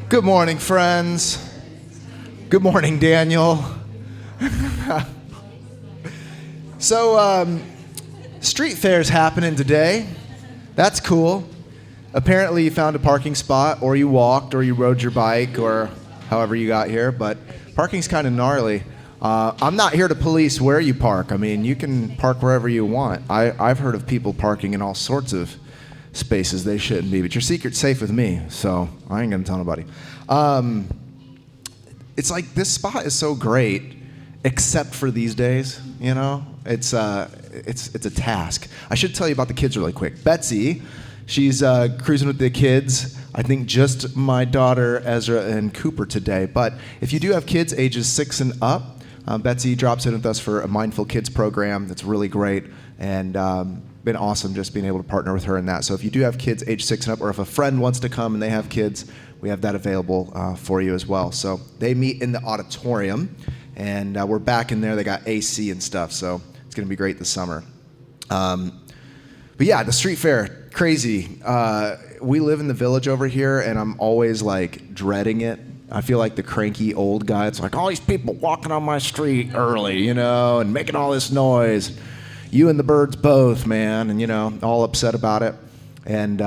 Good morning, friends. Good morning, Daniel. So, street fair's happening today. That's cool. Apparently you found a parking spot, or you walked, or you rode your bike, or however you got here, but parking's kind of gnarly. I'm not here to police where you park. I mean, you can park wherever you want. I've heard of people parking in all sorts of spaces they shouldn't be, but your secret's safe with me, so I ain't gonna tell nobody. It's like this spot is so great, except for these days, you know? It's a task. I should tell you about the kids really quick. Betsy, she's cruising with the kids. I think just my daughter, Ezra, and Cooper today. But if you do have kids ages 6 and up, Betsy drops in with us for a Mindful Kids program that's really great, and been awesome just being able to partner with her in that. So if you do have kids age 6 and up, or if a friend wants to come and they have kids, we have that available for you as well. So they meet in the auditorium, and we're back in there. They got AC and stuff, so it's going to be great this summer. But yeah, the street fair, crazy. We live in the village over here, and I'm always like dreading it. I feel like the cranky old guy. It's like all these people walking on my street early, you know, and making all this noise. You and the birds both, man, and, you know, all upset about it. And,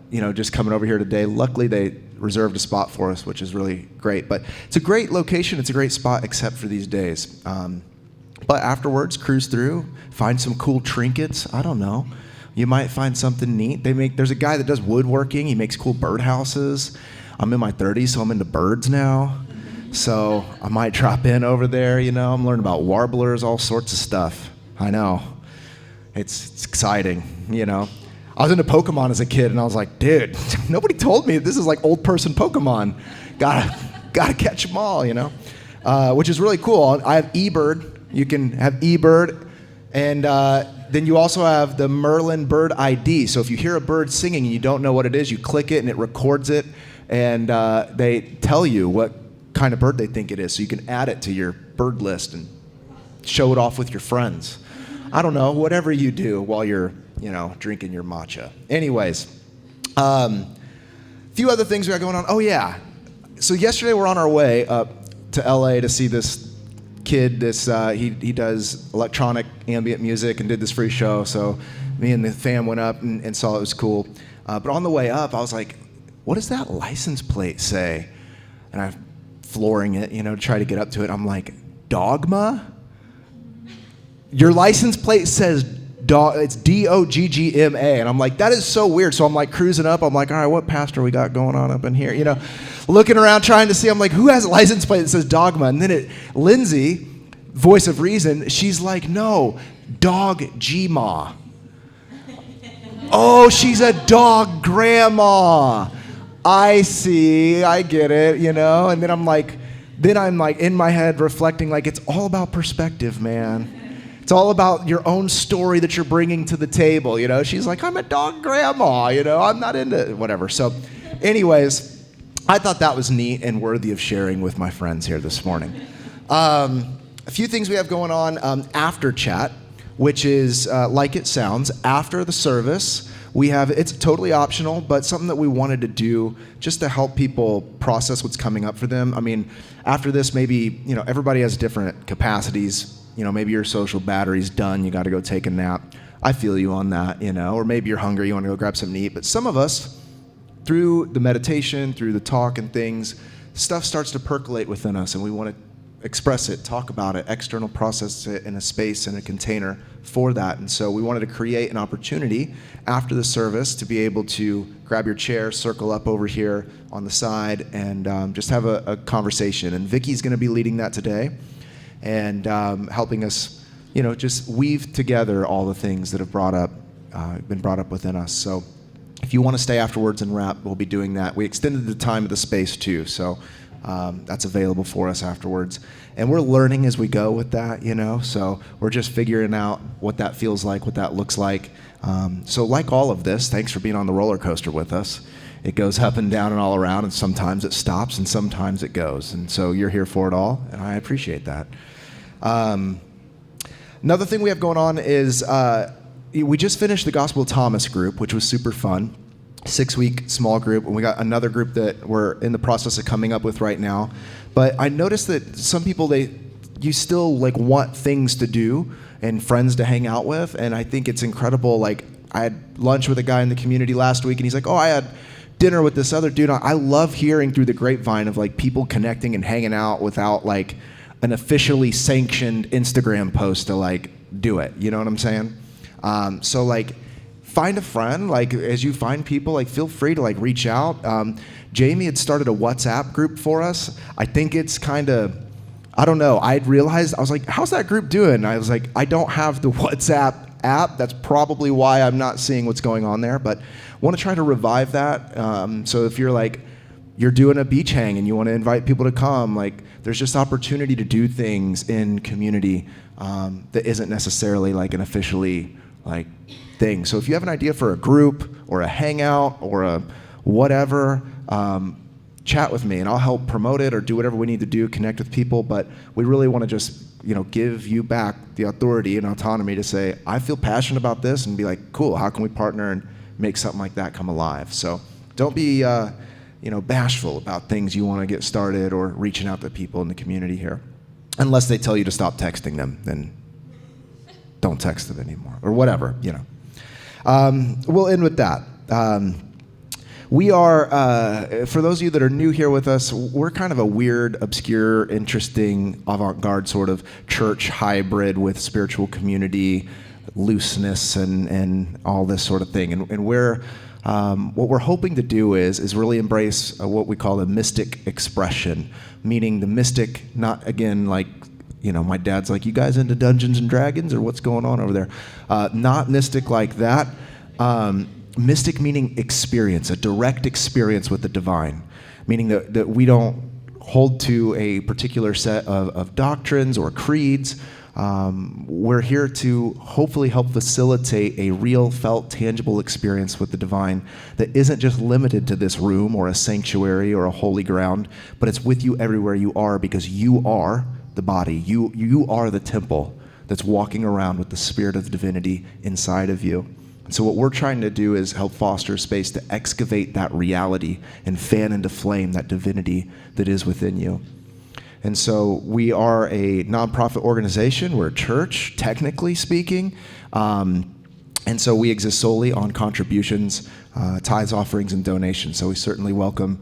you know, just coming over here today, luckily they reserved a spot for us, which is really great. But it's a great location. It's a great spot, except for these days. But afterwards, cruise through, find some cool trinkets. I don't know. You might find something neat. There's a guy that does woodworking. He makes cool birdhouses. I'm in my 30s, so I'm into birds now. So I might drop in over there, you know. I'm learning about warblers, all sorts of stuff. I know. It's exciting, you know. I was into Pokemon as a kid, and I was like, dude, nobody told me this is like old person Pokemon. Gotta catch them all, you know. Which is really cool. I have eBird. You can have eBird, and then you also have the Merlin Bird ID. So if you hear a bird singing and you don't know what it is, you click it and it records it, and they tell you what kind of bird they think it is. So you can add it to your bird list and show it off with your friends. I don't know, whatever you do while you're, you know, drinking your matcha. Anyways, few other things we got going on. Oh yeah, so yesterday we're on our way up to LA to see this kid. He does electronic ambient music and did this free show. So me and the fam went up and saw it. It was cool. But on the way up, I was like, what does that license plate say? And I'm flooring it, you know, to try to get up to it. I'm like, Dogma? Your license plate says it's Doggma, and I'm like, that is so weird. So I'm like cruising up. I'm like, all right, what pastor we got going on up in here? You know, looking around trying to see. I'm like, who has a license plate that says Dogma? And then Lindsay, voice of reason, she's like, no, Doggma. Oh, she's a dog grandma. I see, I get it, you know. And then I'm like in my head reflecting, like, it's all about perspective, man. It's all about your own story that you're bringing to the table, you know. She's like, I'm a dog grandma, you know. I'm not into whatever. So anyways, I thought that was neat and worthy of sharing with my friends here this morning. A few things we have going on after chat, which is like it sounds. After the service, it's totally optional, but something that we wanted to do just to help people process what's coming up for them. I mean, after this, maybe, you know, everybody has different capacities. You know, maybe your social battery's done, you got to go take a nap. I feel you on that, you know. Or maybe you're hungry, you want to go grab something to eat. But some of us, through the meditation, through the talk and things, stuff starts to percolate within us, and we want to express it, talk about it, external process it in a space, in a container for that. And so we wanted to create an opportunity after the service to be able to grab your chair, circle up over here on the side, and just have a conversation. And Vicky's going to be leading that today, and helping us, you know, just weave together all the things that have been brought up within us. So if you want to stay afterwards and wrap, we'll be doing that. We extended the time of the space too, so that's available for us afterwards. And we're learning as we go with that, you know, so we're just figuring out what that feels like, what that looks like. So like all of this, thanks for being on the roller coaster with us. It goes up and down and all around, and sometimes it stops and sometimes it goes. And so you're here for it all, and I appreciate that. Another thing we have going on is we just finished the Gospel of Thomas group, which was super fun. 6-week small group, and we got another group that we're in the process of coming up with right now. But I noticed that some people, you still like want things to do and friends to hang out with, and I think it's incredible. Like, I had lunch with a guy in the community last week, and he's like, oh, I had dinner with this other dude. I love hearing through the grapevine of like people connecting and hanging out without like an officially sanctioned Instagram post to like do it. You know what I'm saying? So like, find a friend. Like, as you find people, like, feel free to like reach out. Jamie had started a WhatsApp group for us. I think it's kind of, I don't know. I'd realized, I was like, how's that group doing? And I was like, I don't have the WhatsApp app. That's probably why I'm not seeing what's going on there, but want to try to revive that. So if you're like, you're doing a beach hang and you want to invite people to come, like, there's just opportunity to do things in community that isn't necessarily like an officially like thing. So if you have an idea for a group or a hangout or a whatever, chat with me and I'll help promote it or do whatever we need to do, connect with people. But we really want to just, give you back the authority and autonomy to say, I feel passionate about this, and be like, cool, how can we partner and make something like that come alive? So don't be, bashful about things you want to get started or reaching out to people in the community here. Unless they tell you to stop texting them, then don't text them anymore or whatever, We'll end with that. We are, for those of you that are new here with us, we're kind of a weird, obscure, interesting, avant-garde sort of church hybrid with spiritual community, looseness, and all this sort of thing. And we're, what we're hoping to do is really embrace what we call the mystic expression, meaning the mystic, not again like, my dad's like, you guys into Dungeons and Dragons or what's going on over there? Not mystic like that. Mystic meaning experience, a direct experience with the divine, meaning that we don't hold to a particular set of doctrines or creeds. We're here to hopefully help facilitate a real, felt, tangible experience with the divine that isn't just limited to this room or a sanctuary or a holy ground, but it's with you everywhere you are, because you are the body. You are the temple that's walking around with the spirit of divinity inside of you. So what we're trying to do is help foster space to excavate that reality and fan into flame that divinity that is within you. And so we are a nonprofit organization. We're a church, technically speaking. And so we exist solely on contributions, tithes, offerings, and donations. So we certainly welcome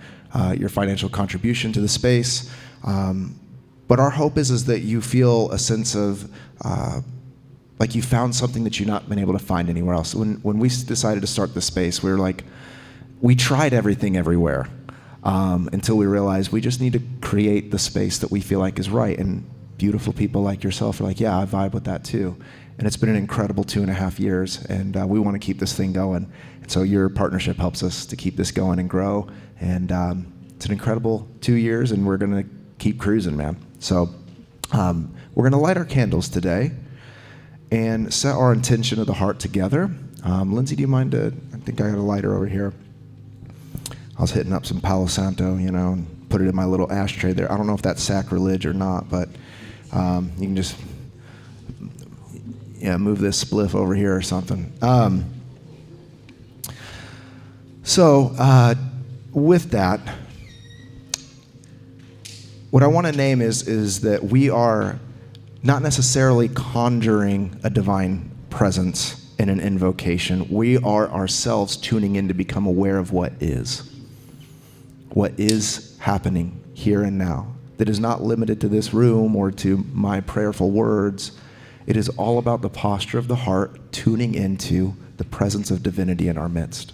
your financial contribution to the space. But our hope is that you feel a sense of like you found something that you've not been able to find anywhere else. When we decided to start the space, we were like, we tried everything everywhere until we realized we just need to create the space that we feel like is right. And beautiful people like yourself are like, yeah, I vibe with that too. And it's been an incredible 2.5 years, and we want to keep this thing going. And so your partnership helps us to keep this going and grow. And it's an incredible 2 years, and we're going to keep cruising, man. So we're going to light our candles today and set our intention of the heart together. Lindsay, do you mind I think I got a lighter over here. I was hitting up some Palo Santo, and put it in my little ashtray there. I don't know if that's sacrilege or not, but you can just, move this spliff over here or something. So with that, what I want to name is that we are not necessarily conjuring a divine presence in an invocation. We are ourselves tuning in to become aware of what is happening here and now, that is not limited to this room or to my prayerful words. It is all about the posture of the heart, tuning into the presence of divinity in our midst.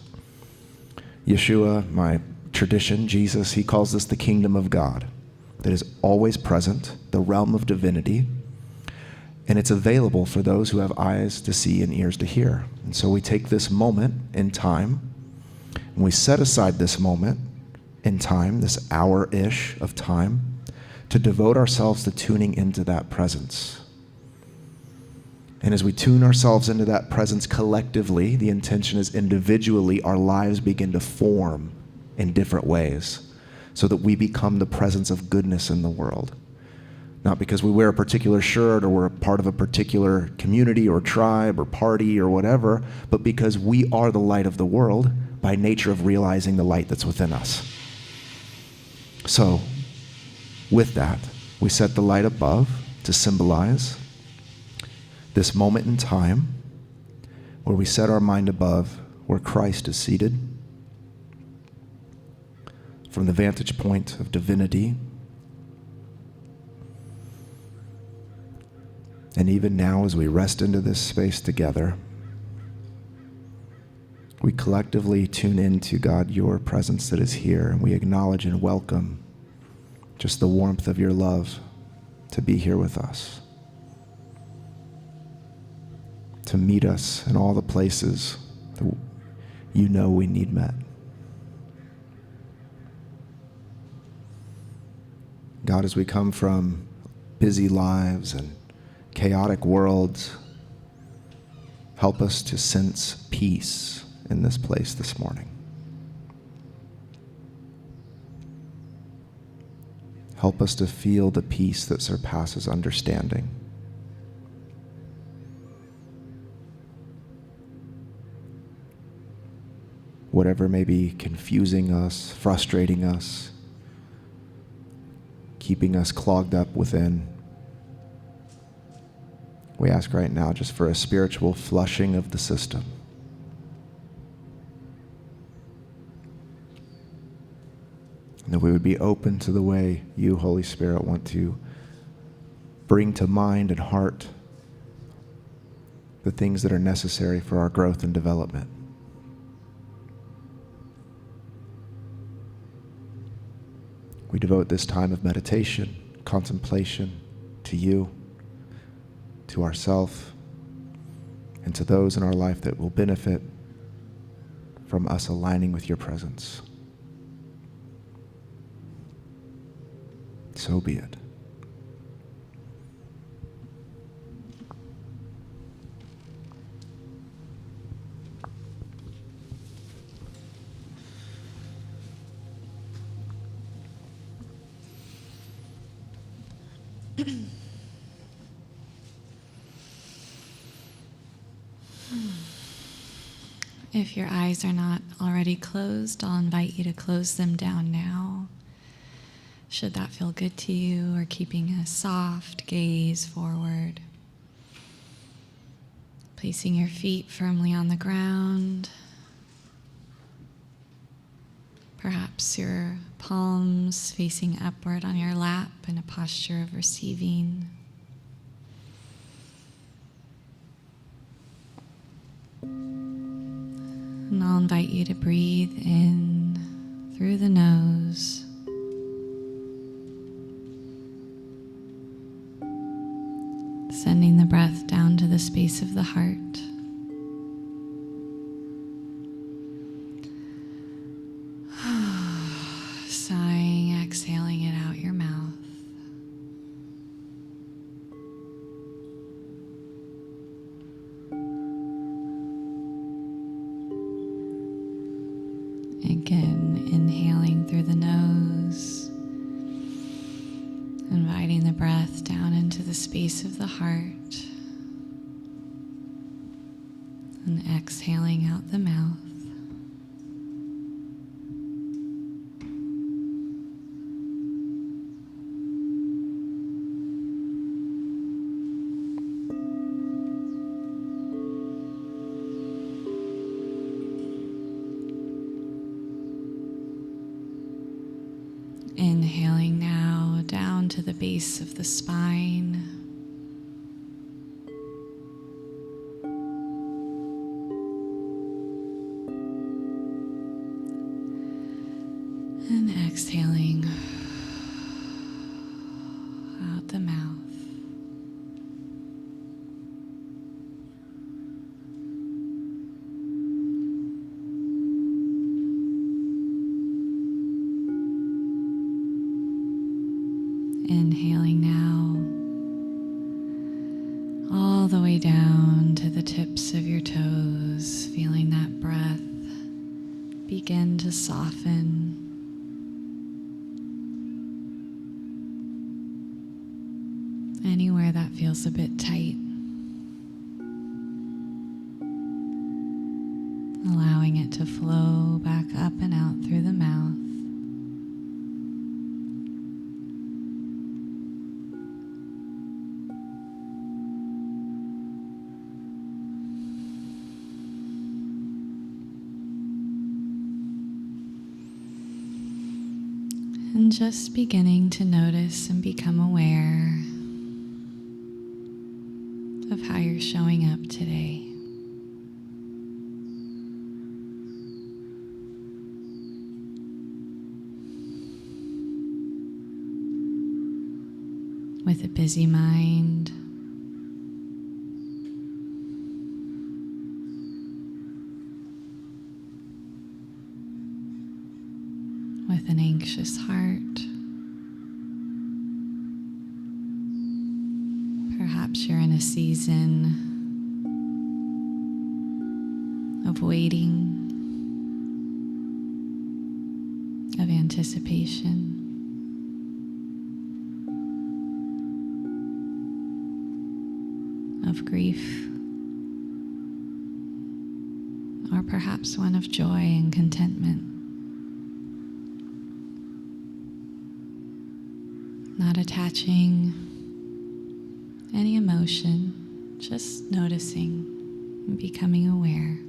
Yeshua, my tradition, Jesus, he calls this the kingdom of God, that is always present, the realm of divinity. And it's available for those who have eyes to see and ears to hear. And so we take this moment in time, and we set aside this moment in time, this hour-ish of time, to devote ourselves to tuning into that presence. And as we tune ourselves into that presence collectively, the intention is individually our lives begin to form in different ways so that we become the presence of goodness in the world. Not because we wear a particular shirt or we're a part of a particular community or tribe or party or whatever, but because we are the light of the world by nature of realizing the light that's within us. So, with that, we set the light above to symbolize this moment in time where we set our mind above where Christ is seated from the vantage point of divinity. And even now, as we rest into this space together, we collectively tune into, God, your presence that is here, and we acknowledge and welcome just the warmth of your love to be here with us, to meet us in all the places that you know we need met. God, as we come from busy lives and chaotic worlds, help us to sense peace in this place this morning. Help us to feel the peace that surpasses understanding. Whatever may be confusing us, frustrating us, keeping us clogged up within, we ask right now just for a spiritual flushing of the system. And that we would be open to the way you, Holy Spirit, want to bring to mind and heart the things that are necessary for our growth and development. We devote this time of meditation, contemplation to you, to ourselves, and to those in our life that will benefit from us aligning with your presence. So be it. If your eyes are not already closed, I'll invite you to close them down now. Should that feel good to you, or keeping a soft gaze forward. Placing your feet firmly on the ground. Perhaps your palms facing upward on your lap in a posture of receiving. And I'll invite you to breathe in through the nose. Sending the breath down to the space of the heart. Sighing, exhaling it out your mouth. Again, inhaling through the nose, inviting the breath down into the space of the heart, and exhaling out the mouth. Inhaling now down to the base of the spine. And exhaling out the mouth. Inhaling now, all the way down to the tips of your toes, feeling that breath begin to soften. Anywhere that feels a bit tight, allow allowing it to flow back up and out through the mouth. And just beginning to notice and become aware of how you're showing up today. With a busy mind, with an anxious heart, perhaps you're in a season of waiting, of anticipation. Of grief, or perhaps one of joy and contentment. Not attaching any emotion, just noticing and becoming aware.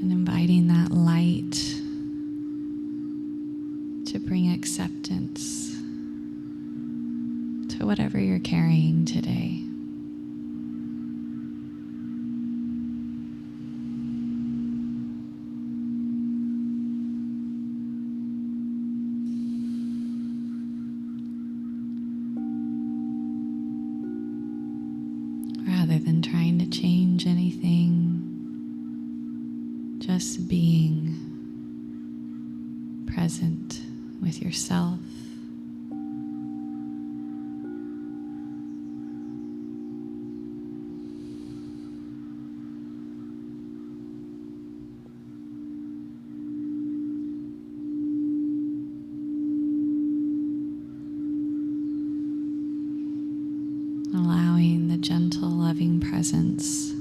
And inviting that light to bring acceptance to whatever you're carrying today. Rather than trying to change anything, just being present with yourself. Allowing the gentle, loving presence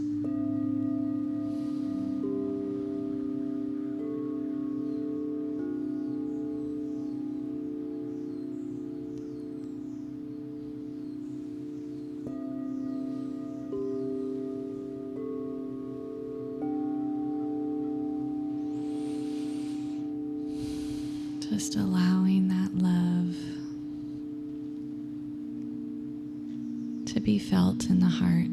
just allowing that love to be felt in the heart.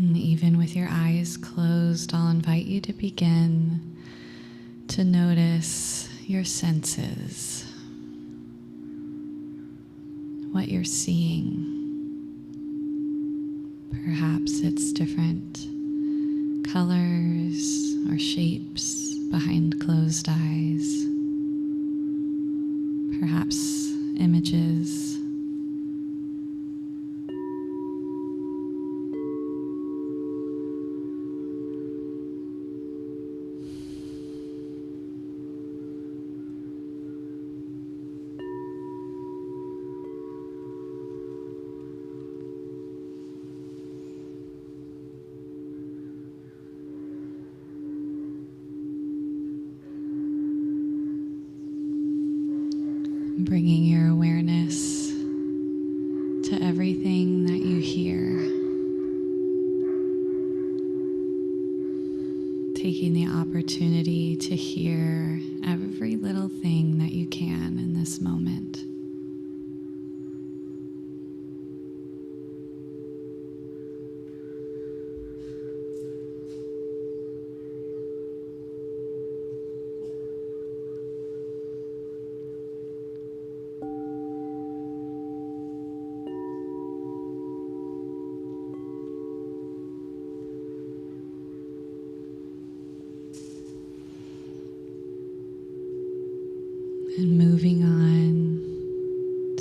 And even with your eyes closed, I'll invite you to begin to notice your senses, what you're seeing. Perhaps it's different colors or shapes behind closed eyes. Perhaps images. Bringing your awareness to everything that you hear. Taking the opportunity to hear every little thing that you can in this moment.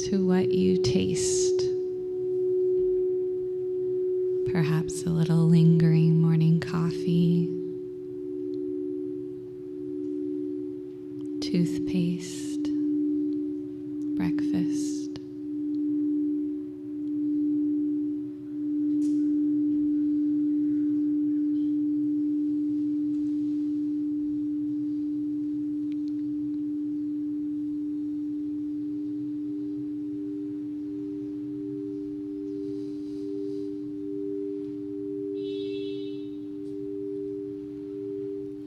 to what you taste. Perhaps a little lingering morning coffee, toothpaste, breakfast.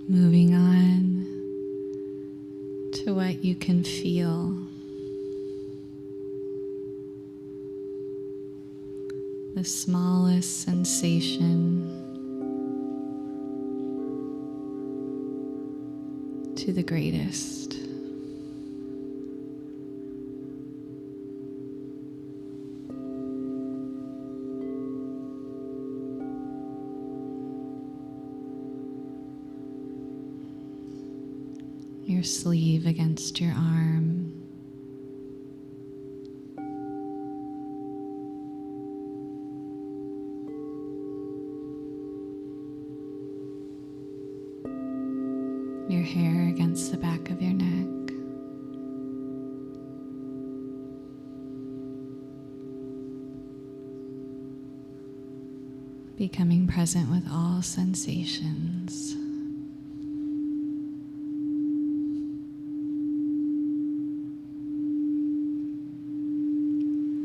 Moving on to what you can feel. The smallest sensation to the greatest. Your sleeve against your arm. Your hair against the back of your neck. Becoming present with all sensations.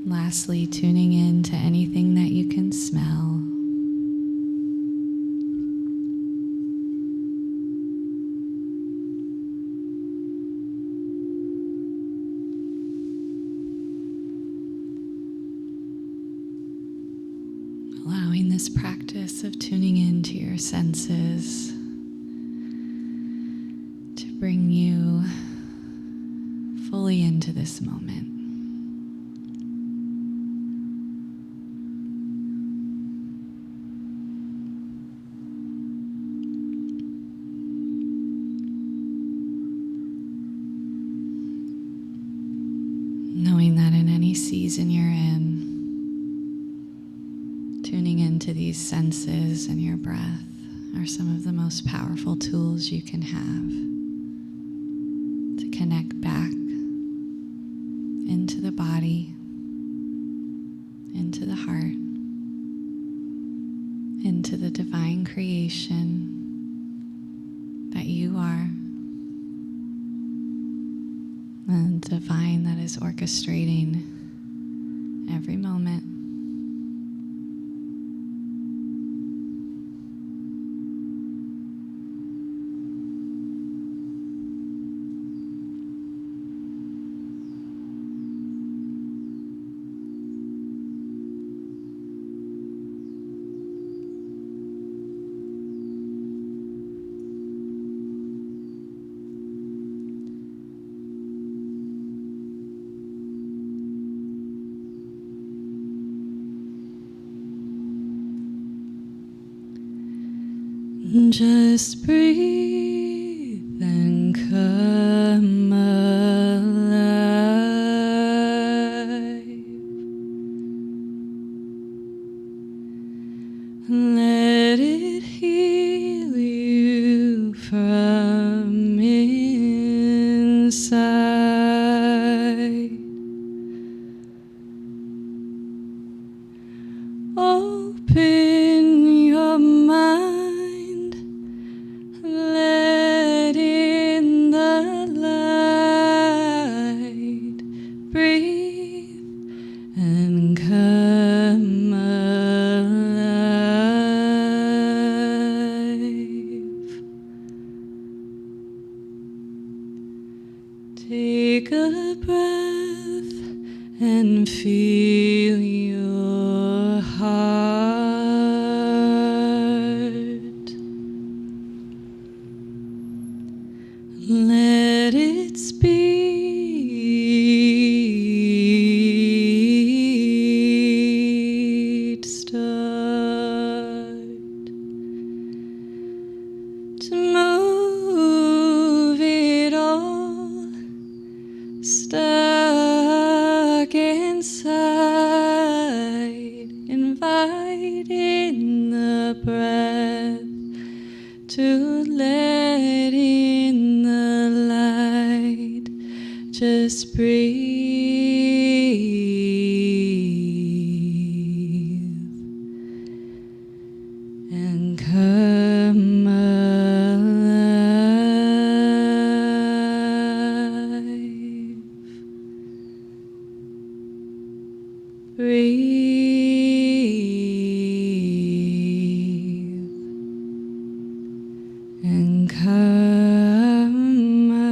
Lastly, tuning in to anything that you can smell. Allowing this practice of tuning into your senses to bring you fully into this moment. Knowing that in any season you're in, tuning into these senses and your breath are some of the most powerful tools you can have to connect back into the body, into the heart, into the divine creation that you are. And the divine that is orchestrating every moment. Just breathe and come alive. Let it heal you from inside. Open your mind. Let in the light, breathe and come alive. Take a breath and feel your heart. Let it speed start to move it all stuck in to let in the light. Just breathe and come alive. Breathe and come alive.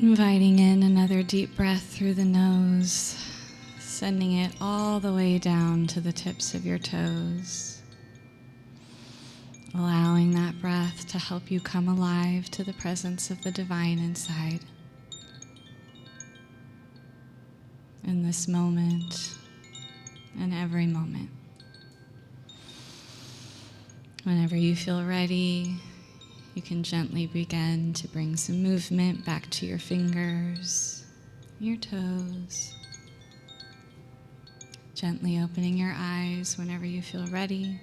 Inviting in another deep breath through the nose, sending it all the way down to the tips of your toes. Allowing that breath to help you come alive to the presence of the divine inside. In this moment and every moment. Whenever you feel ready, you can gently begin to bring some movement back to your fingers, your toes. Gently opening your eyes whenever you feel ready.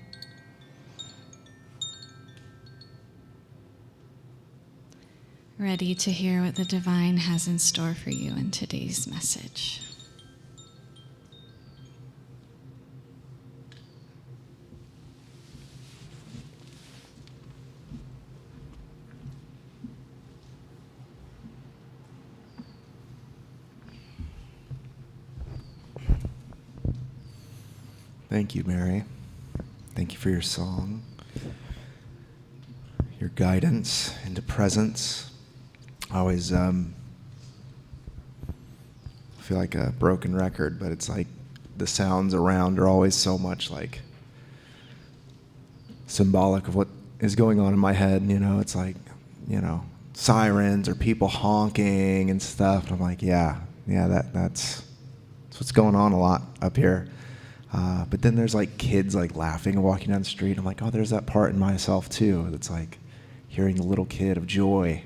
Ready to hear what the divine has in store for you in today's message. Thank you, Mary. Thank you for your song, your guidance into presence. I always feel like a broken record, but it's like the sounds around are always so much like symbolic of what is going on in my head. You know, it's like, you know, sirens or people honking and stuff. And I'm like, yeah, that's what's going on a lot up here. But then there's like kids like laughing and walking down the street. I'm like, oh, there's that part in myself too. That's like hearing the little kid of joy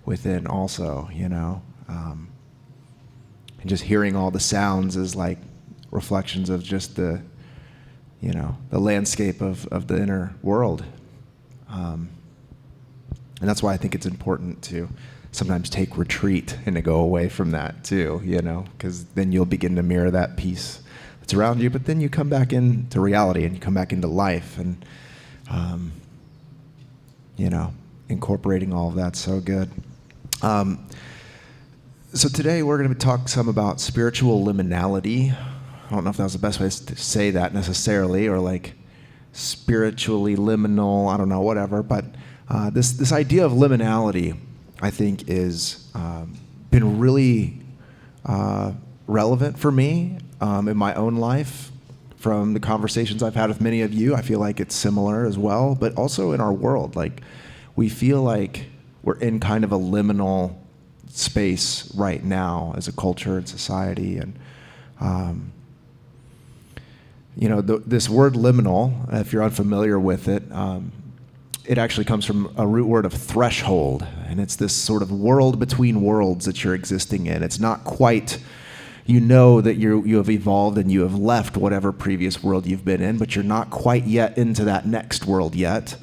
within also, you know. And just hearing all the sounds is like reflections of just the, you know, the landscape of the inner world. And that's why I think it's important to sometimes take retreat and to go away from that too, you know, because then you'll begin to mirror that peace that's around you, but then you come back into reality and you come back into life and, you know, incorporating all of that's so good. So today we're going to talk some about spiritual liminality. I don't know if that was the best way to say that necessarily, or like spiritually liminal, I don't know, whatever, but this idea of liminality, I think, is been really relevant for me in my own life. From the conversations I've had with many of you, I feel like it's similar as well, but also in our world. Like, we feel like we're in kind of a liminal space right now as a culture and society. And, you know, this word liminal, if you're unfamiliar with it, it actually comes from a root word of threshold. And it's this sort of world between worlds that you're existing in. It's not quite, you know that you have evolved and you have left whatever previous world you've been in, but you're not quite yet into that next world yet.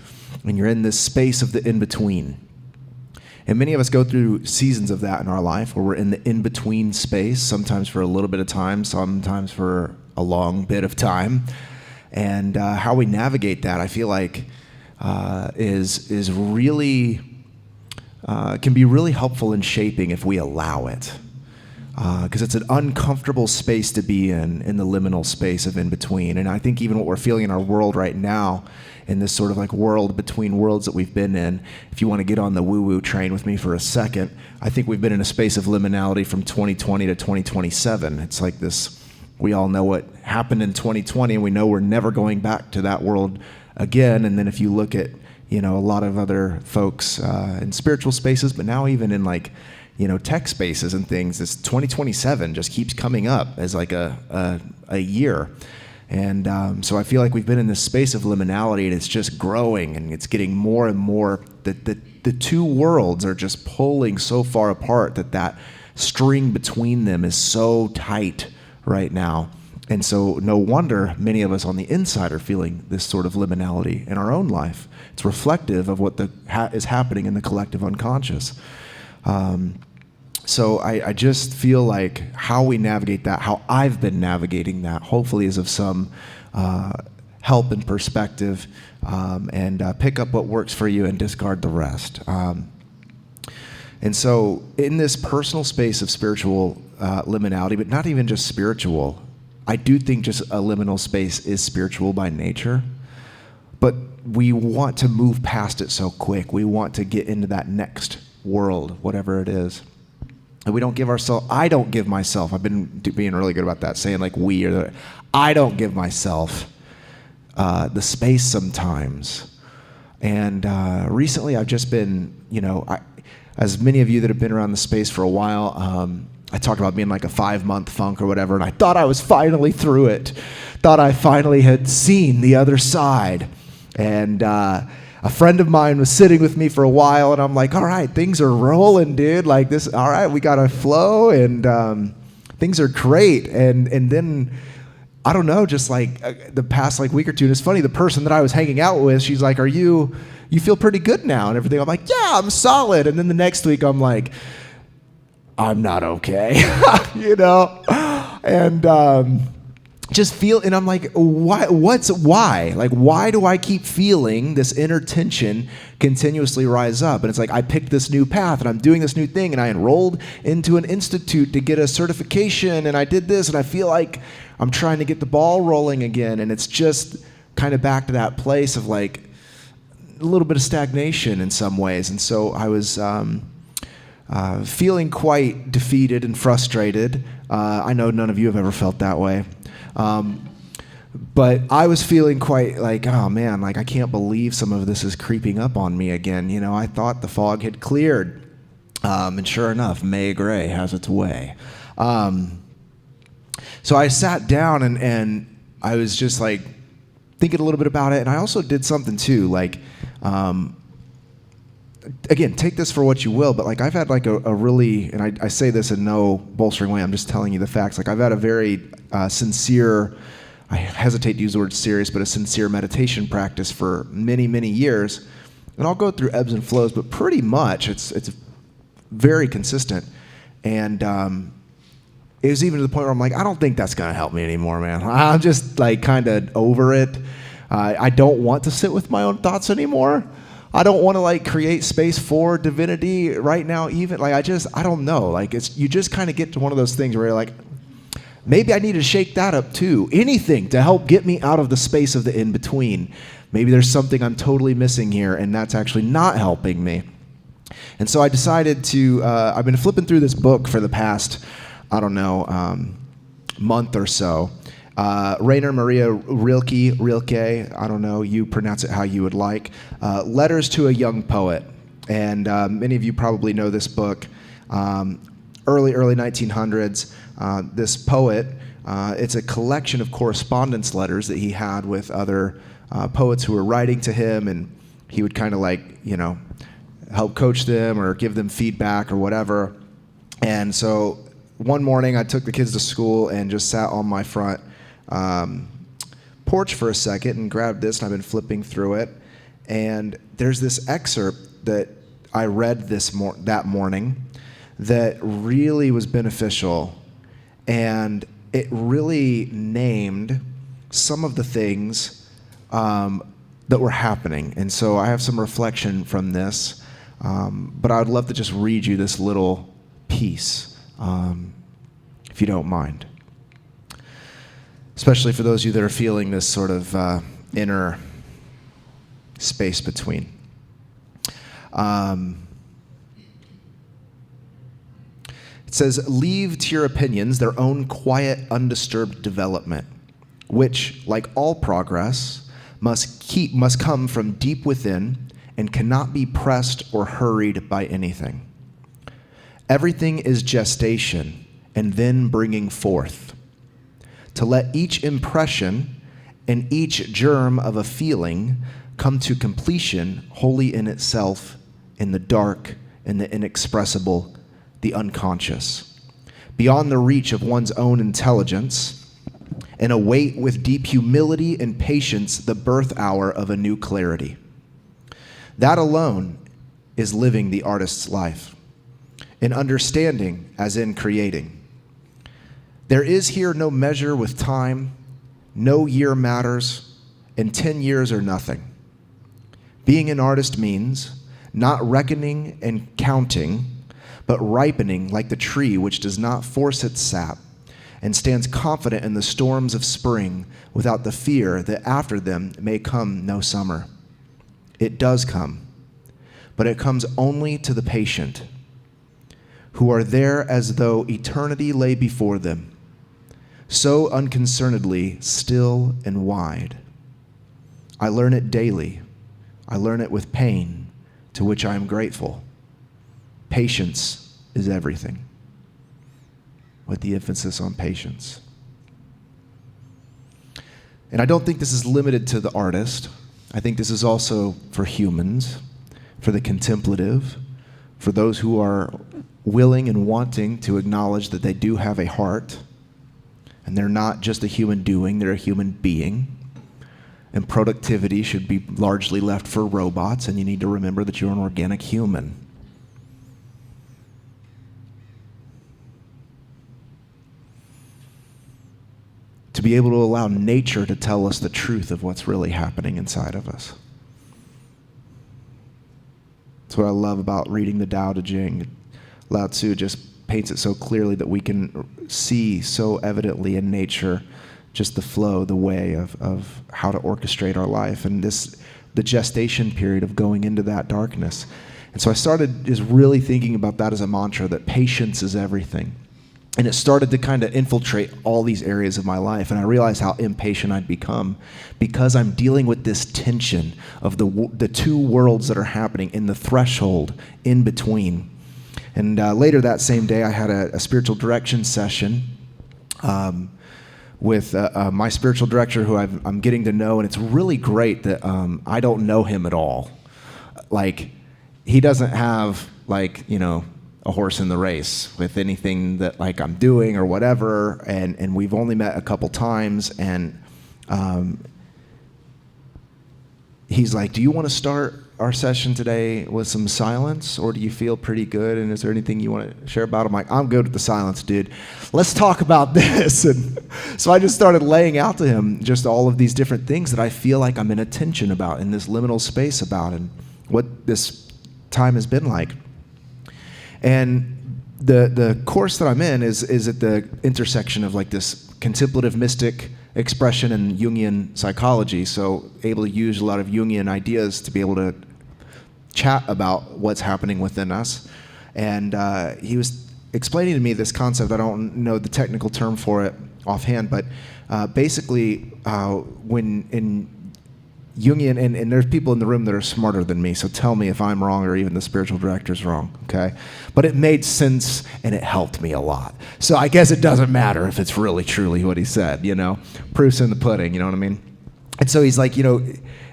And you're in this space of the in-between. And many of us go through seasons of that in our life where we're in the in-between space, sometimes for a little bit of time, sometimes for a long bit of time. And how we navigate that, I feel like, is really, can be really helpful in shaping if we allow it. because it's an uncomfortable space to be in the liminal space of in between. And I think even what we're feeling in our world right now, in this sort of like world between worlds that we've been in, if you want to get on the woo-woo train with me for a second, I think we've been in a space of liminality from 2020 to 2027. It's like this, we all know what happened in 2020, and we know we're never going back to that world again. And then if you look at, a lot of other folks in spiritual spaces, but now even in like, tech spaces and things, this 2027 just keeps coming up as like a year. And so I feel like we've been in this space of liminality, and it's just growing, and it's getting more and more. The two worlds are just pulling so far apart that string between them is so tight right now. And so no wonder many of us on the inside are feeling this sort of liminality in our own life. It's reflective of what is happening in the collective unconscious. So I just feel like how we navigate that, how I've been navigating that, hopefully is of some help and perspective, and pick up what works for you and discard the rest. And so in this personal space of spiritual liminality, but not even just spiritual, I do think just a liminal space is spiritual by nature, but we want to move past it so quick. We want to get into that next world, whatever it is. And we don't give ourselves, I don't give myself, I've been being really good about that, saying like we, or I don't give myself the space sometimes. And recently I've just been, as many of you that have been around the space for a while, I talked about being like a 5-month funk or whatever, and I thought I was finally through it. Thought I finally had seen the other side. And a friend of mine was sitting with me for a while, and I'm like, all right, things are rolling, dude. Like this, all right, we got a flow, and things are great. And then, I don't know, just like the past like week or two, and it's funny, the person that I was hanging out with, she's like, you feel pretty good now and everything. I'm like, yeah, I'm solid. And then the next week, I'm like, I'm not okay, and just feel, and I'm like, why? Like, why do I keep feeling this inner tension continuously rise up? And it's like, I picked this new path, and I'm doing this new thing, and I enrolled into an institute to get a certification, and I did this, and I feel like I'm trying to get the ball rolling again, and it's just kind of back to that place of like a little bit of stagnation in some ways. And so I was feeling quite defeated and frustrated. I know none of you have ever felt that way. But I was feeling quite like, oh man, like I can't believe some of this is creeping up on me again. I thought the fog had cleared. And sure enough, May Gray has its way. So I sat down and I was just like thinking a little bit about it. And I also did something too, like, again, take this for what you will, but like I've had like a really, and I say this in no bolstering way, I'm just telling you the facts. Like I've had a very sincere, I hesitate to use the word serious, but a sincere meditation practice for many, many years. And I'll go through ebbs and flows, but pretty much it's very consistent. And it was even to the point where I'm like, I don't think that's gonna help me anymore, man. I'm just like kind of over it. I don't want to sit with my own thoughts anymore. I don't want to like create space for divinity right now even. Like I don't know. Like you just kind of get to one of those things where you're like, maybe I need to shake that up too. Anything to help get me out of the space of the in-between. Maybe there's something I'm totally missing here, and that's actually not helping me. And so I decided to, I've been flipping through this book for the past, month or so. Rainer Maria Rilke, I don't know, you pronounce it how you would like. Letters to a Young Poet. And many of you probably know this book. Early 1900s, this poet, it's a collection of correspondence letters that he had with other poets who were writing to him, and he would kind of like, help coach them or give them feedback or whatever. And so one morning I took the kids to school and just sat on my front porch for a second and grabbed this, and I've been flipping through it. And there's this excerpt that I read that morning that really was beneficial, and it really named some of the things that were happening. And so I have some reflection from this, but I would love to just read you this little piece. if you don't mind. Especially for those of you that are feeling this sort of inner space between. It says, leave to your opinions their own quiet, undisturbed development, which, like all progress, must come from deep within and cannot be pressed or hurried by anything. Everything is gestation and then bringing forth. To let each impression and each germ of a feeling come to completion wholly in itself, in the dark, in the inexpressible, the unconscious, beyond the reach of one's own intelligence, and await with deep humility and patience the birth hour of a new clarity. That alone is living the artist's life, in understanding as in creating. There is here no measure with time, no year matters, and 10 years are nothing. Being an artist means not reckoning and counting, but ripening like the tree which does not force its sap and stands confident in the storms of spring without the fear that after them may come no summer. It does come, but it comes only to the patient, who are there as though eternity lay before them, so unconcernedly still and wide. I learn it daily. I learn it with pain, to which I am grateful. Patience is everything, with the emphasis on patience. And I don't think this is limited to the artist. I think this is also for humans, for the contemplative, for those who are willing and wanting to acknowledge that they do have a heart, and they're not just a human doing, they're a human being. And productivity should be largely left for robots, and you need to remember that you're an organic human. To be able to allow nature to tell us the truth of what's really happening inside of us. That's what I love about reading the Tao Te Ching. Lao Tzu just paints it so clearly that we can see so evidently in nature just the flow, the way of how to orchestrate our life, and the gestation period of going into that darkness. And so I started just really thinking about that as a mantra, that patience is everything. And it started to kind of infiltrate all these areas of my life, and I realized how impatient I'd become because I'm dealing with this tension of the two worlds that are happening in the threshold in between. And later that same day, I had a spiritual direction session with my spiritual director, who I'm getting to know, and it's really great that I don't know him at all. Like, he doesn't have, like, you know, a horse in the race with anything that, like, I'm doing or whatever, and we've only met a couple times, and he's like, do you want to start our session today with some silence, or do you feel pretty good, and is there anything you want to share about? I'm like, I'm good with the silence, dude. Let's talk about this. And so I just started laying out to him just all of these different things that I feel like I'm in a tension about, in this liminal space about, and what this time has been like. And the course that I'm in is at the intersection of, like, this contemplative mystic expression and Jungian psychology, so able to use a lot of Jungian ideas to be able to chat about what's happening within us. And he was explaining to me this concept. I don't know the technical term for it offhand, but basically when in Jungian, and there's people in the room that are smarter than me, so tell me if I'm wrong or even the spiritual director's wrong, okay? But it made sense and it helped me a lot. So I guess it doesn't matter if it's really truly what he said, you know? Proof's in the pudding, you know what I mean? And so he's like, you know,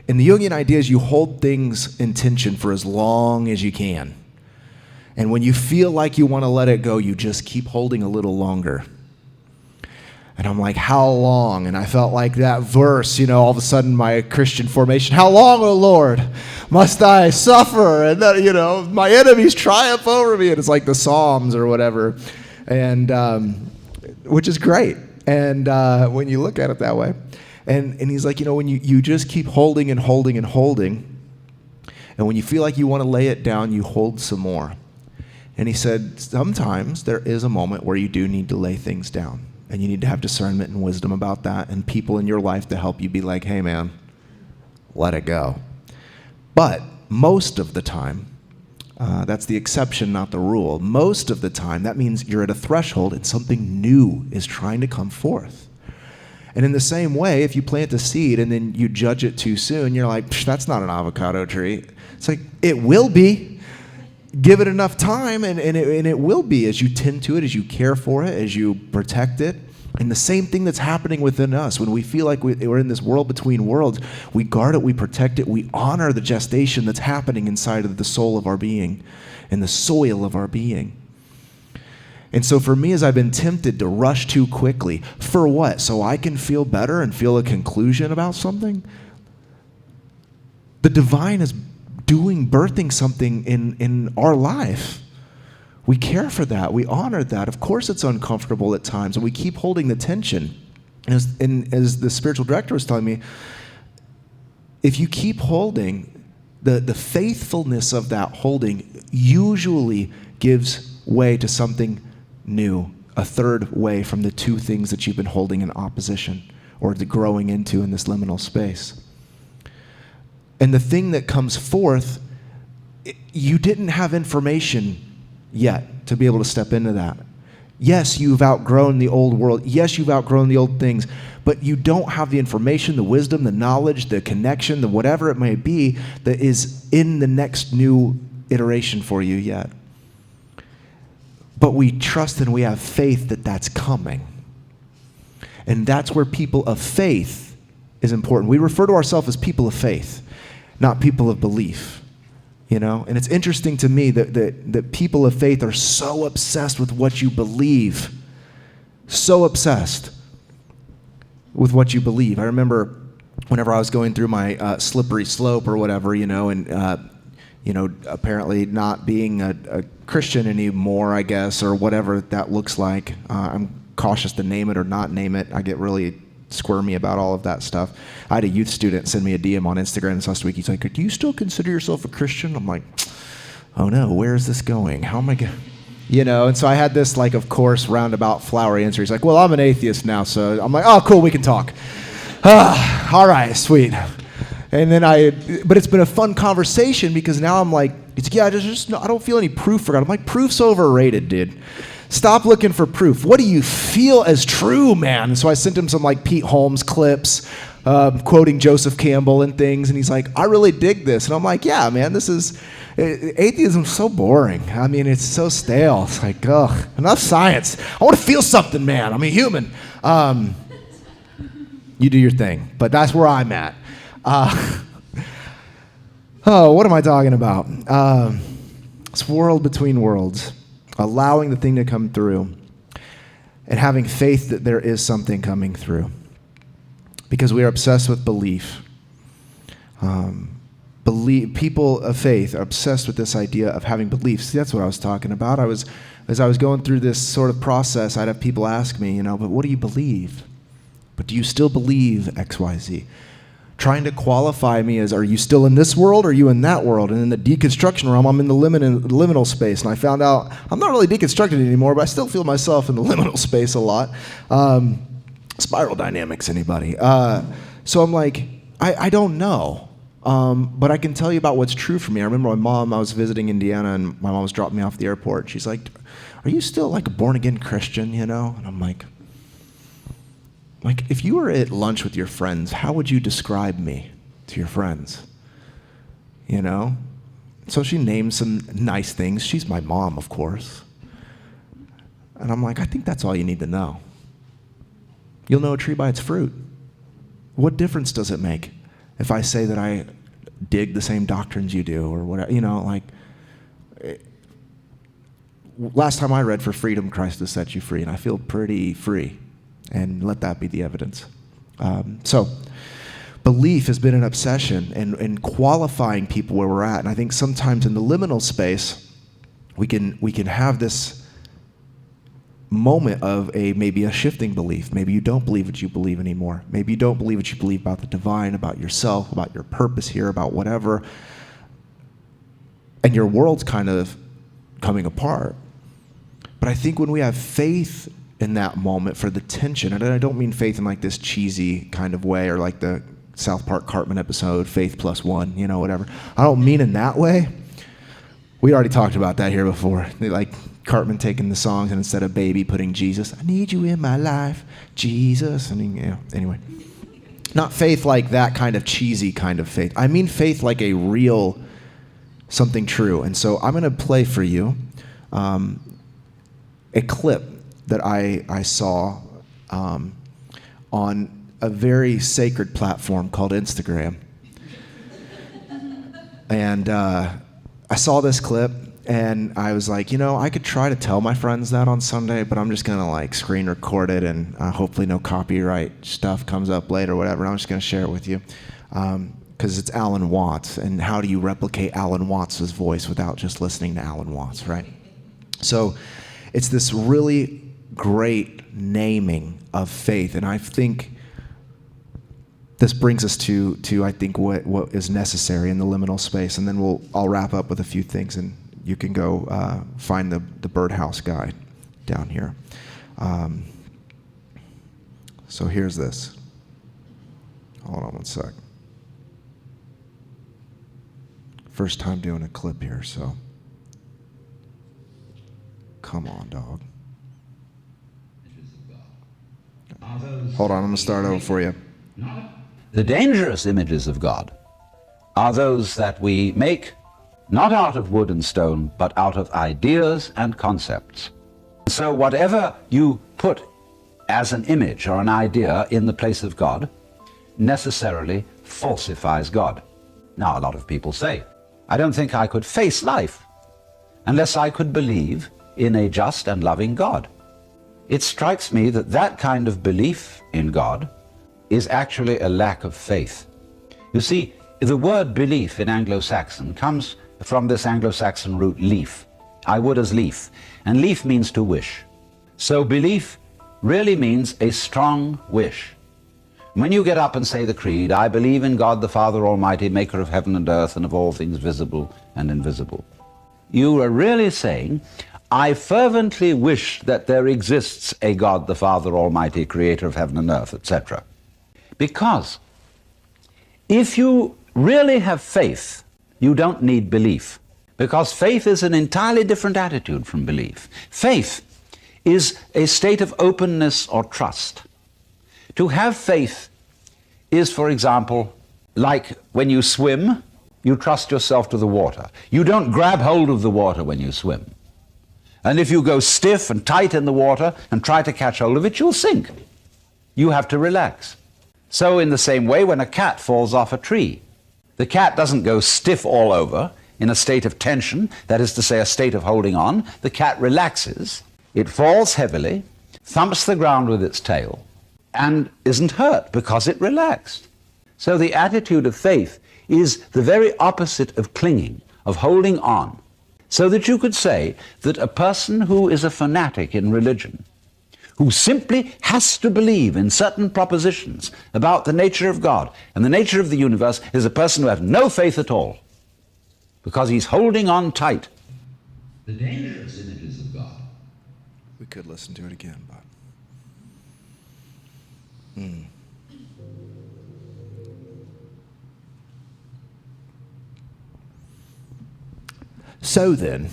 in the Jungian ideas, you hold things in tension for as long as you can. And when you feel like you want to let it go, you just keep holding a little longer. And I'm like, how long? And I felt like that verse, you know, all of a sudden my Christian formation, how long, O Lord, must I suffer? And that, you know, my enemies triumph over me. And it's like the Psalms or whatever, and which is great. And when you look at it that way. And he's like, you know, when you just keep holding and holding and holding, and when you feel like you want to lay it down, you hold some more. And he said, sometimes there is a moment where you do need to lay things down. And you need to have discernment and wisdom about that, and people in your life to help you be like, hey man, let it go. But most of the time, that's the exception, not the rule. Most of the time, that means you're at a threshold and something new is trying to come forth. And in the same way, if you plant a seed and then you judge it too soon, you're like, that's not an avocado tree. It's like, it will be. Give it enough time, and it will be, as you tend to it, as you care for it, as you protect it. And the same thing that's happening within us. When we feel like we're in this world between worlds, we guard it, we protect it, we honor the gestation that's happening inside of the soul of our being and the soil of our being. And so for me, as I've been tempted to rush too quickly, for what? So I can feel better and feel a conclusion about something? The divine is birthing something in our life. We care for that. We honor that. Of course it's uncomfortable at times, and we keep holding the tension. And as the spiritual director was telling me, if you keep holding, the faithfulness of that holding usually gives way to something new, a third way from the two things that you've been holding in opposition or growing into in this liminal space. And the thing that comes forth, you didn't have information yet to be able to step into that. Yes, you've outgrown the old world. Yes, you've outgrown the old things, but you don't have the information, the wisdom, the knowledge, the connection, the whatever it may be that is in the next new iteration for you yet. But we trust and we have faith that that's coming. And that's where people of faith is important. We refer to ourselves as people of faith, not people of belief. You know, and it's interesting to me that people of faith are so obsessed with what you believe, so obsessed with what you believe. I remember whenever I was going through my slippery slope or whatever, and apparently not being a Christian anymore, I guess, or whatever that looks like. I'm cautious to name it or not name it. I get really squirmy about all of that stuff. I had a youth student send me a DM on Instagram this last week. He's like, do you still consider yourself a Christian? I'm like, oh no, where is this going? How am I going? And so I had this, like, of course, roundabout flowery answer. He's like, well, I'm an atheist now. So I'm like, oh, cool, we can talk. All right, sweet. And then but it's been a fun conversation because now I'm like, I don't feel any proof for God. I'm like, proof's overrated, dude. Stop looking for proof. What do you feel as true, man? And so I sent him some like Pete Holmes clips, quoting Joseph Campbell and things. And he's like, I really dig this. And I'm like, yeah, man, atheism's so boring. I mean, it's so stale. It's like, enough science. I want to feel something, man. I'm a human. You do your thing. But that's where I'm at. What am I talking about? It's world between worlds. Allowing the thing to come through and having faith that there is something coming through. Because we are obsessed with belief. People of faith are obsessed with this idea of having beliefs. See, that's what I was talking about. As I was going through this sort of process, I'd have people ask me, but what do you believe? But do you still believe X, Y, Z? Trying to qualify me as, are you still in this world or are you in that world? And in the deconstruction realm, I'm in the liminal space. And I found out I'm not really deconstructed anymore, but I still feel myself in the liminal space a lot. Spiral dynamics, anybody? So I'm like, I don't know. But I can tell you about what's true for me. I remember I was visiting Indiana, and my mom was dropping me off at the airport. She's like, are you still like a born-again Christian, And I'm like, if you were at lunch with your friends, how would you describe me to your friends? So she named some nice things. She's my mom, of course. And I'm like, I think that's all you need to know. You'll know a tree by its fruit. What difference does it make if I say that I dig the same doctrines you do or whatever? Last time I read, for freedom, Christ has set you free, and I feel pretty free. And let that be the evidence. So belief has been an obsession and qualifying people where we're at. And I think sometimes in the liminal space, we can have this moment of maybe a shifting belief. Maybe you don't believe what you believe anymore. Maybe you don't believe what you believe about the divine, about yourself, about your purpose here, about whatever. And your world's kind of coming apart. But I think when we have faith in that moment for the tension, and I don't mean faith in like this cheesy kind of way or like the South Park Cartman episode, faith plus one, whatever. I don't mean in that way. We already talked about that here before. Like Cartman taking the songs and instead of baby putting Jesus. I need you in my life, Jesus. And anyway. Not faith like that kind of cheesy kind of faith. I mean faith like a real something true. And so I'm going to play for you a clip that I saw on a very sacred platform called Instagram. And I saw this clip and I was like, I could try to tell my friends that on Sunday, but I'm just going to like screen record it and hopefully no copyright stuff comes up later or whatever. I'm just going to share it with you because it's Alan Watts. And how do you replicate Alan Watts' voice without just listening to Alan Watts, right? So it's this really great naming of faith. And I think this brings us to I think what is necessary in the liminal space, and then I'll wrap up with a few things, and you can go find the birdhouse guide down here. So here's this. Hold on one sec. First time doing a clip here, so come on, dog. Hold on, I'm gonna start over for you. The dangerous images of God are those that we make not out of wood and stone, but out of ideas and concepts. So whatever you put as an image or an idea in the place of God necessarily falsifies God. Now, a lot of people say, I don't think I could face life unless I could believe in a just and loving God. It strikes me that that kind of belief in God is actually a lack of faith. You see, the word belief in Anglo-Saxon comes from this Anglo-Saxon root leaf. I would as lief. And lief means to wish. So belief really means a strong wish. When you get up and say the creed, I believe in God the Father Almighty, maker of heaven and earth and of all things visible and invisible, you are really saying, I fervently wish that there exists a God the Father Almighty, creator of heaven and earth, etc. Because if you really have faith, you don't need belief. Because faith is an entirely different attitude from belief. Faith is a state of openness or trust. To have faith is, for example, like when you swim, you trust yourself to the water. You don't grab hold of the water when you swim. And if you go stiff and tight in the water and try to catch hold of it, you'll sink. You have to relax. So in the same way, when a cat falls off a tree, the cat doesn't go stiff all over in a state of tension, that is to say, a state of holding on. The cat relaxes, it falls heavily, thumps the ground with its tail, and isn't hurt because it relaxed. So the attitude of faith is the very opposite of clinging, of holding on. So that you could say that a person who is a fanatic in religion, who simply has to believe in certain propositions about the nature of God and the nature of the universe, is a person who has no faith at all, because he's holding on tight. The dangerous images of God. We could listen to it again, but... So then,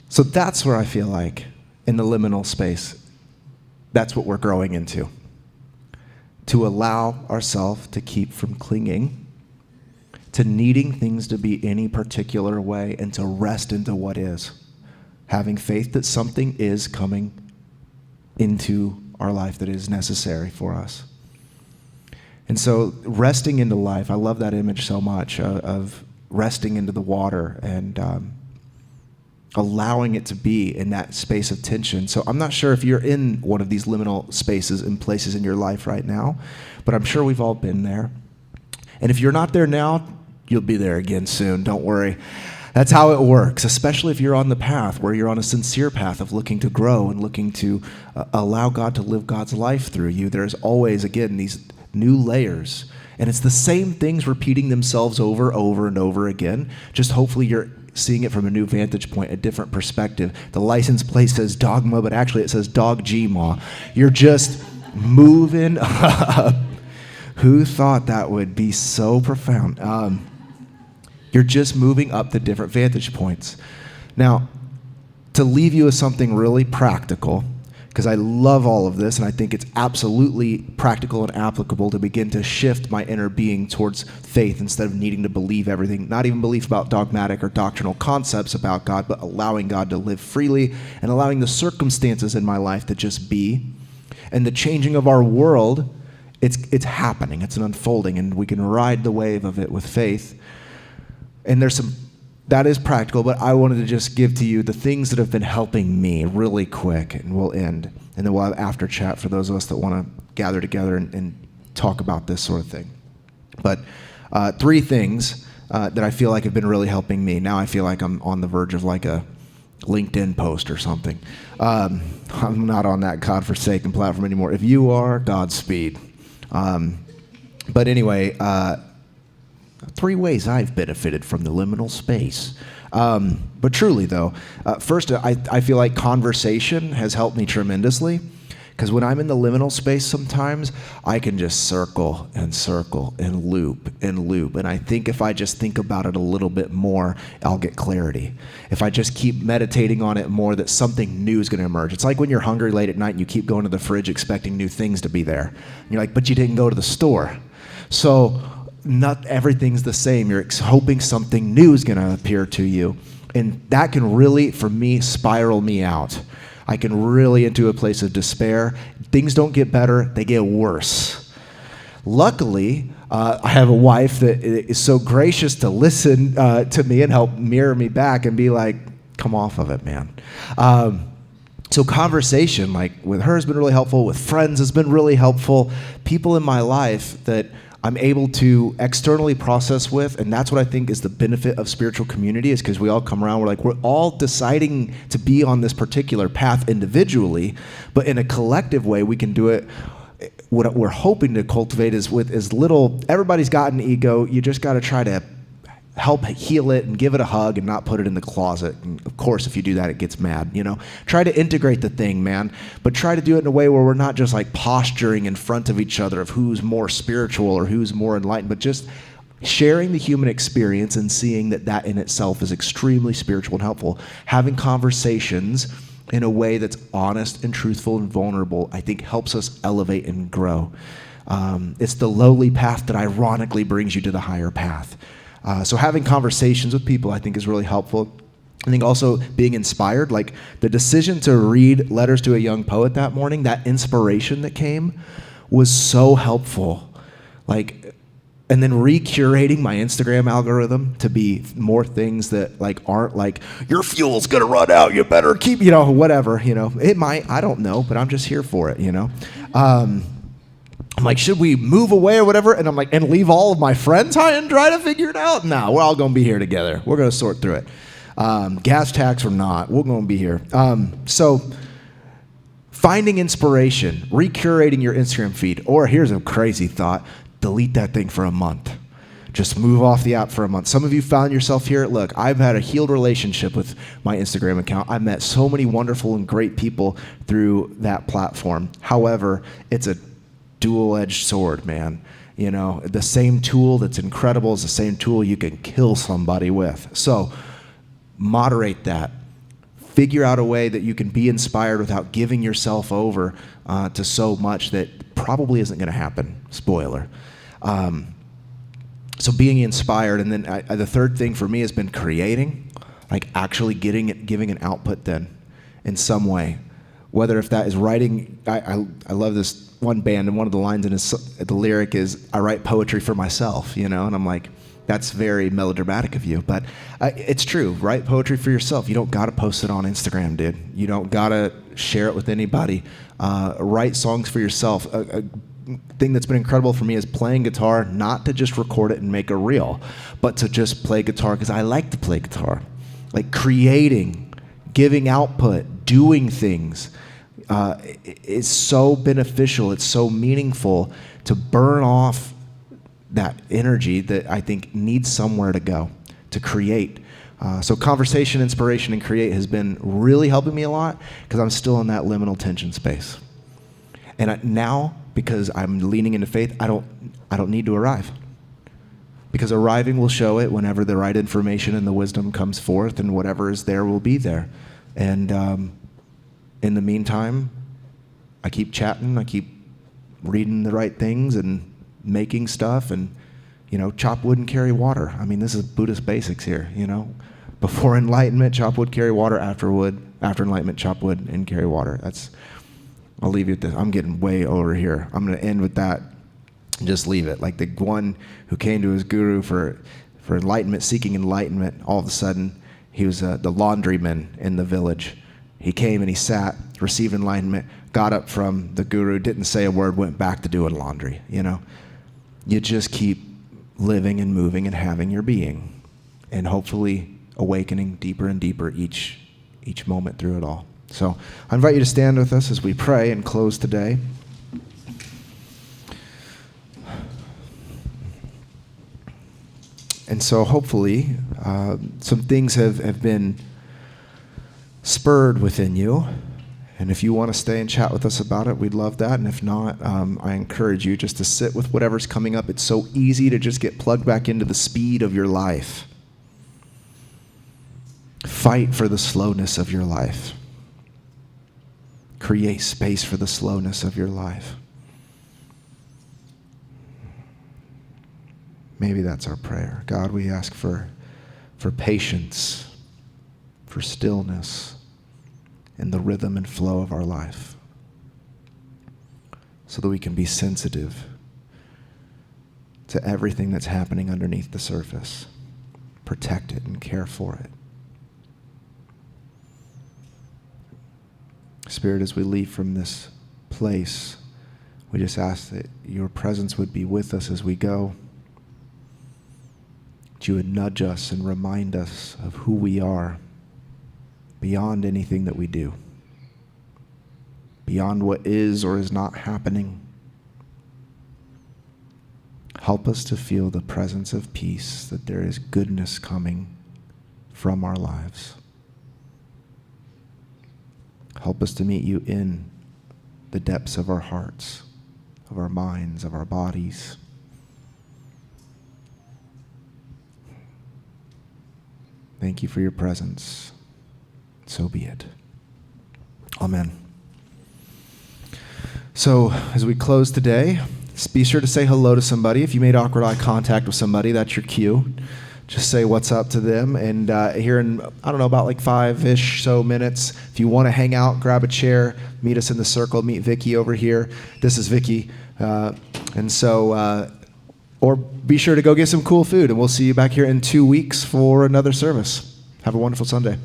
so that's where I feel like in the liminal space, that's what we're growing into. To allow ourselves to keep from clinging, to needing things to be any particular way, and to rest into what is. Having faith that something is coming into our life that is necessary for us. And so resting into life, I love that image so much of resting into the water and allowing it to be in that space of tension. So I'm not sure if you're in one of these liminal spaces and places in your life right now, but I'm sure we've all been there. And if you're not there now, you'll be there again soon, don't worry. That's how it works, especially if you're on the path where you're on a sincere path of looking to grow and looking to allow God to live God's life through you. There's always, again, these new layers And it's the same things repeating themselves over and over again. Just hopefully you're seeing it from a new vantage point, a different perspective. The license plate says dogma, but actually it says dog G-ma. You're just moving up. Who thought that would be so profound? You're just moving up to different vantage points. Now, to leave you with something really practical, because I love all of this, and I think it's absolutely practical and applicable to begin to shift my inner being towards faith instead of needing to believe everything, not even belief about dogmatic or doctrinal concepts about God, but allowing God to live freely and allowing the circumstances in my life to just be. And the changing of our world, it's happening, it's an unfolding, and we can ride the wave of it with faith. And that is practical, but I wanted to just give to you the things that have been helping me really quick, and we'll end. And then we'll have after chat for those of us that want to gather together and talk about this sort of thing. But 3 things that I feel like have been really helping me. Now I feel like I'm on the verge of like a LinkedIn post or something. I'm not on that godforsaken platform anymore. If you are, Godspeed. But anyway, 3 ways I've benefited from the liminal space. But truly, though, first, I feel like conversation has helped me tremendously. Because when I'm in the liminal space sometimes, I can just circle and circle and loop and loop. And I think if I just think about it a little bit more, I'll get clarity. If I just keep meditating on it more, that something new is going to emerge. It's like when you're hungry late at night and you keep going to the fridge expecting new things to be there. And you're like, but you didn't go to the store. So not everything's the same. You're hoping something new is going to appear to you. And that can really, for me, spiral me out. I can really into a place of despair. Things don't get better, they get worse. Luckily, I have a wife that is so gracious to listen to me and help mirror me back and be like, come off of it, man. So conversation, like with her, has been really helpful. With friends has been really helpful. People in my life that I'm able to externally process with, and that's what I think is the benefit of spiritual community, is because we all come around, we're all deciding to be on this particular path individually, but in a collective way we can do it. What we're hoping to cultivate is with as little, everybody's got an ego, you just got to try to help heal it and give it a hug and not put it in the closet. And of course, if you do that, it gets mad, Try to integrate the thing, man, but try to do it in a way where we're not just like posturing in front of each other of who's more spiritual or who's more enlightened, but just sharing the human experience and seeing that in itself is extremely spiritual and helpful. Having conversations in a way that's honest and truthful and vulnerable, I think helps us elevate and grow. It's the lowly path that ironically brings you to the higher path. So having conversations with people, I think, is really helpful. I think also being inspired, like the decision to read Letters to a Young Poet that morning, that inspiration that came was so helpful. And then recurating my Instagram algorithm to be more things that aren't like, your fuel's gonna run out, you better keep, whatever, It might, I don't know, but I'm just here for it, I'm like, should we move away or whatever? And I'm like, and leave all of my friends high and dry to figure it out? No, we're all going to be here together. We're going to sort through it. Gas tax or not, we're going to be here. So finding inspiration, recurating your Instagram feed, or here's a crazy thought, delete that thing for a month. Just move off the app for a month. Some of you found yourself here. Look, I've had a healed relationship with my Instagram account. I've met so many wonderful and great people through that platform. However, it's a dual-edged sword, man. The same tool that's incredible is the same tool you can kill somebody with. So moderate that. Figure out a way that you can be inspired without giving yourself over to so much that probably isn't going to happen. Spoiler. So being inspired, and then the third thing for me has been creating, actually giving an output then in some way. Whether if that is writing, I love this one band, and one of the lines in the lyric is, I write poetry for myself, and I'm like, that's very melodramatic of you, but it's true. Write poetry for yourself. You don't got to post it on Instagram, dude. You don't got to share it with anybody. Write songs for yourself. A thing that's been incredible for me is playing guitar, not to just record it and make a reel, but to just play guitar because I like to play guitar. Creating, giving output, doing things. It's so beneficial. It's so meaningful to burn off energy that I think needs somewhere to go, to create. So conversation, inspiration, and create has been really helping me a lot because I'm still in that liminal tension space. And now, because I'm leaning into faith, I don't need to arrive. Because arriving will show it whenever the right information and the wisdom comes forth, and whatever is there will be there. And in the meantime, I keep chatting, I keep reading the right things and making stuff, and chop wood and carry water. I mean, this is Buddhist basics here, Before enlightenment, chop wood, carry water. After enlightenment, chop wood and carry water. I'll leave you at this. I'm getting way over here. I'm going to end with that and just leave it. Like the one who came to his guru for enlightenment, seeking enlightenment, all of a sudden, he was the laundryman in the village. He came and he sat, received enlightenment, got up from the guru, didn't say a word, went back to doing laundry, You just keep living and moving and having your being, and hopefully awakening deeper and deeper each moment through it all. So I invite you to stand with us as we pray and close today. And so hopefully some things have been spurred within you. And if you want to stay and chat with us about it, we'd love that. And if not, I encourage you just to sit with whatever's coming up. It's so easy to just get plugged back into the speed of your life. Fight for the slowness of your life. Create space for the slowness of your life. Maybe that's our prayer. God, we ask for patience, for stillness, in the rhythm and flow of our life, so that we can be sensitive to everything that's happening underneath the surface. Protect it and care for it. Spirit, as we leave from this place, we just ask that your presence would be with us as we go. That you would nudge us and remind us of who we are beyond anything that we do, beyond what is or is not happening. Help us to feel the presence of peace, that there is goodness coming from our lives. Help us to meet you in the depths of our hearts, of our minds, of our bodies. Thank you for your presence. So be it. Amen. So, as we close today, be sure to say hello to somebody. If you made awkward eye contact with somebody, that's your cue. Just say what's up to them. And here in, about like 5-ish so minutes, if you want to hang out, grab a chair, meet us in the circle, meet Vicky over here. This is Vicky. Or be sure to go get some cool food, and we'll see you back here in 2 weeks for another service. Have a wonderful Sunday.